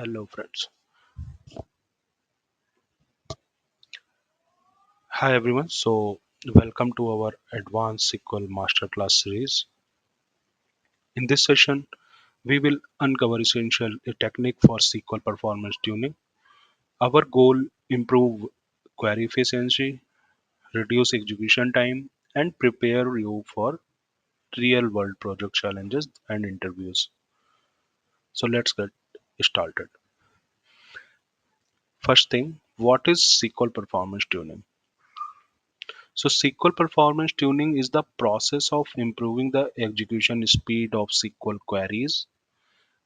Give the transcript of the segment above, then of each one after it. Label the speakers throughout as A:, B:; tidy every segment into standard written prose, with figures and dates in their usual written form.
A: Hello friends. Hi everyone. Welcome to our advanced SQL masterclass series. In this session, we will uncover essential technique for SQL performance tuning. Our goal improve query efficiency, reduce execution time, and prepare you for real world project challenges and interviews. So let's get started. First thing, what is SQL performance tuning? So SQL performance tuning is the process of improving the execution speed of SQL queries.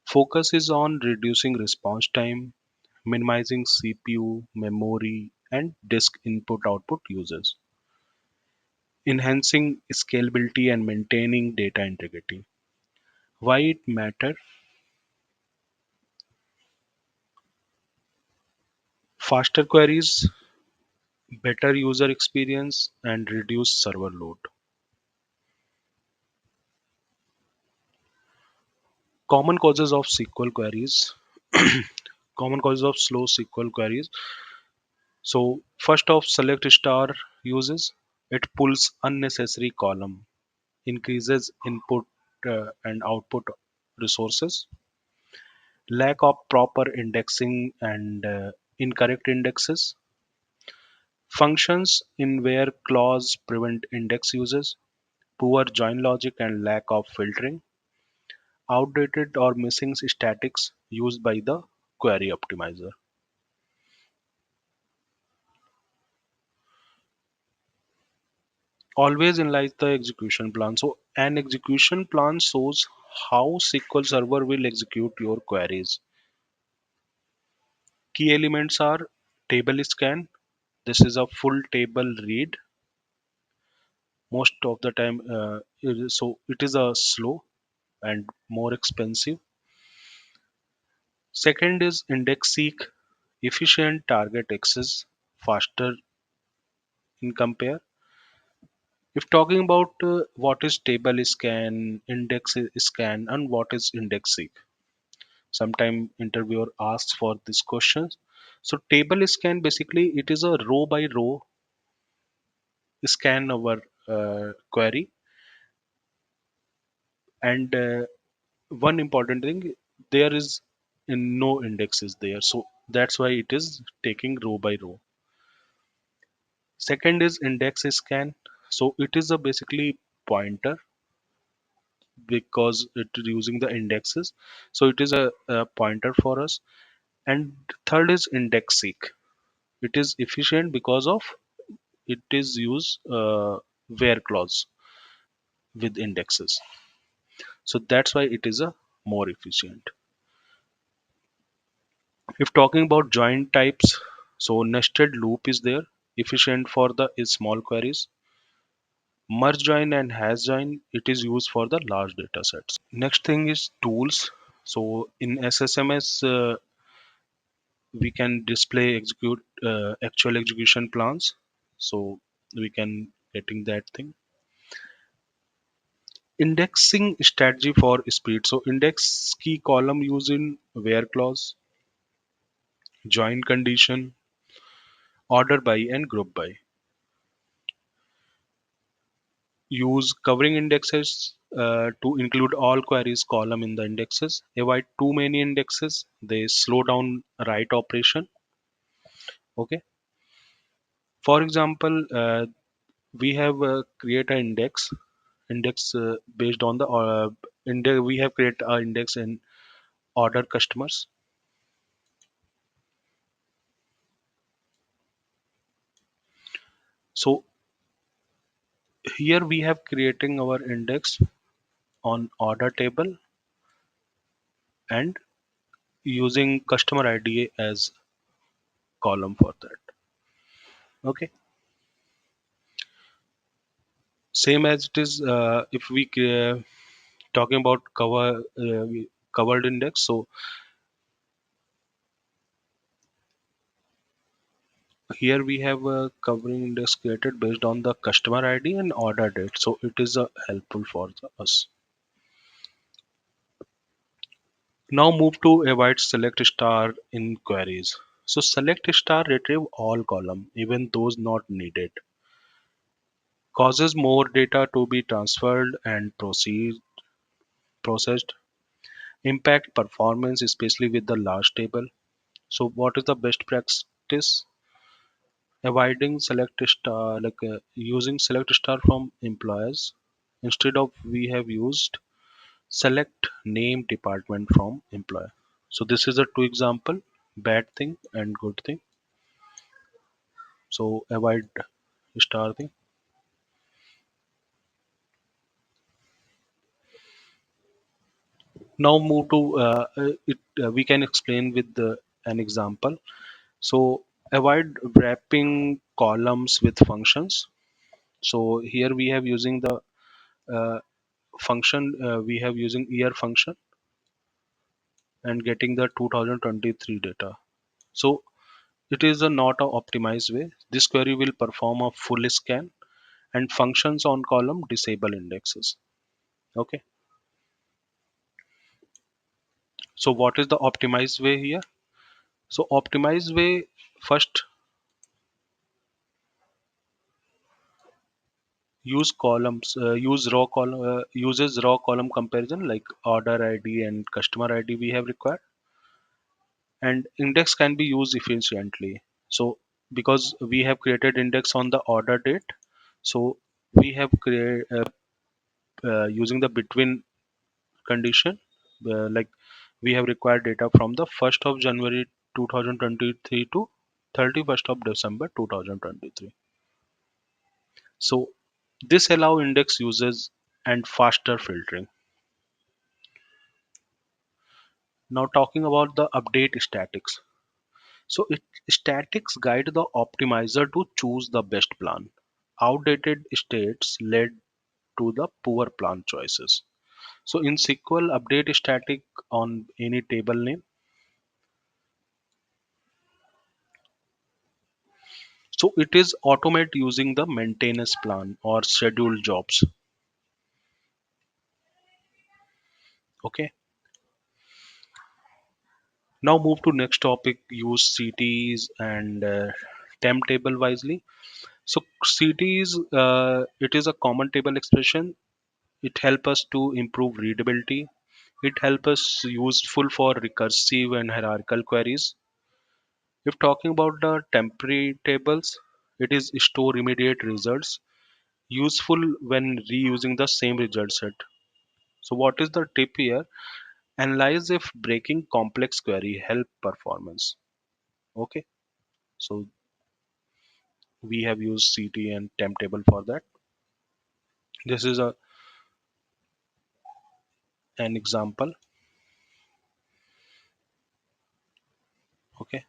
A: Focus is on reducing response time, minimizing CPU, memory, and disk input-output uses, enhancing scalability and maintaining data integrity. Why it matter? Faster queries, better user experience, and reduced server load. Common causes of SQL queries. Common causes of slow SQL queries. So first off, select star uses. It pulls unnecessary column, increases input and output resources, lack of proper indexing and incorrect indexes, functions in where clause prevent index uses, poor join logic and lack of filtering, outdated or missing statics used by the query optimizer. Always analyze the execution plan. So an execution plan shows how SQL Server will execute your queries. Key elements are table scan. This is a full table read. Most of the time, so it is a slow and more expensive. Second is index seek, efficient target access, faster in compare. If talking about what is table scan, index scan, and what is index seek, sometime interviewer asks for these questions. So table scan basically it is a row by row scan our query, and one important thing, there is no indexes there, so that's why it is taking row by row. Second is index scan, so it is a basically pointer because it is using the indexes, so it is a pointer for us. And third is index seek, it is efficient because of it is use where clause with indexes, so that's why it is a more efficient. If talking about join types, so nested loop is there, efficient for the small queries. Merge join and hash join, it is used for the large data sets. Next thing is tools. So in SSMS, we can display execute actual execution plans. So we can getting that thing. Indexing strategy for speed. So index key column used in where clause, join condition, order by and group by. Use covering indexes to include all queries column in the indexes. Avoid too many indexes. They slow down write operation. Okay. For example, we have create an index based on the index. We have create an index in order customers. So here we have creating our index on order table and using customer ID as column for that. Okay. Same as it is if we talking about covered index. So here we have a covering index created based on the customer ID and order date. So it is helpful for us. Now move to avoid select star in queries. So select star retrieve all column, even those not needed. Causes more data to be transferred and processed. Impact performance, especially with the large table. So what is the best practice? Avoiding select star, using select star from employers. Instead of we have used select name department from employer. So this is a two example, bad thing and good thing. So avoid star thing. Now move to it. We can explain with an example. So avoid wrapping columns with functions. So here we have using the uh, function. We have using year function and getting the 2023 data. So it is a not a optimized way. This query will perform a full scan and functions on column disable indexes. Okay. So what is the optimized way here? So optimized way, first use columns, use raw column, uses raw column comparison like order ID and customer ID we have required, and index can be used efficiently. So because we have created index on the order date, so we have create using the between condition, like we have required data from the 1st of January 2023 to 31st of December 2023. So this allow index uses and faster filtering. Now talking about the update statics. So statics guide the optimizer to choose the best plan. Outdated states led to the poor plan choices. So in SQL, update static on any table name. So it is automate using the maintenance plan or scheduled jobs. Okay. Now move to next topic. Use CTs and temp table wisely. So CTs, it is a common table expression. It helps us to improve readability. It helps us useful for recursive and hierarchical queries. If talking about the temporary tables, it is store immediate results, useful when reusing the same result set. So what is the tip here? Analyze if breaking complex query help performance. Okay, so we have used CT and temp table for that. This is an example. Okay,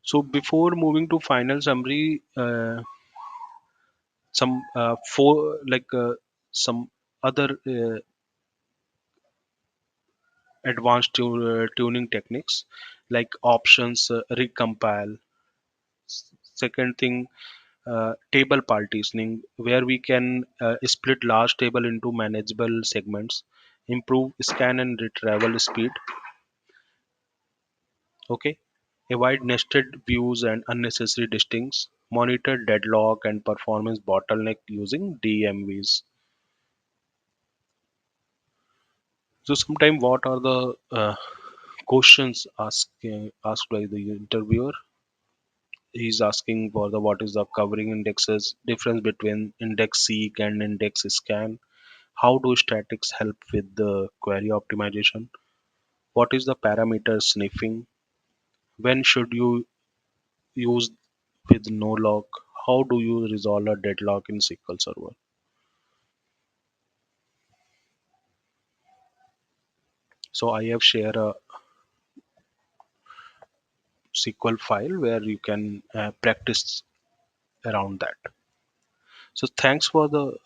A: so before moving to final summary, some four some other advanced tuning techniques like options, recompile. Second thing, table partitioning, where we can split large table into manageable segments, improve scan and retrieval speed. Okay, avoid nested views and unnecessary distincts, monitor deadlock and performance bottleneck using DMVs. So sometimes what are the questions asked by the interviewer? He's asking for the what is the covering indexes, difference between index seek and index scan, how do statics help with the query optimization, what is the parameter sniffing, when should you use with no lock, how do you resolve a deadlock in SQL Server. So I have shared a SQL file where you can practice around that. So thanks for the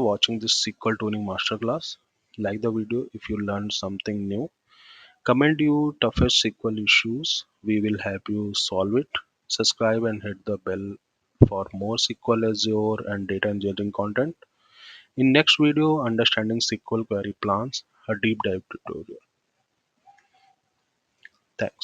A: watching this SQL tuning masterclass. Like the video if you learned something new, Comment you toughest SQL issues. We will help you solve it. Subscribe and hit the bell for more SQL Azure and data engineering content. In next video, understanding SQL query plans, a deep dive tutorial. Thanks.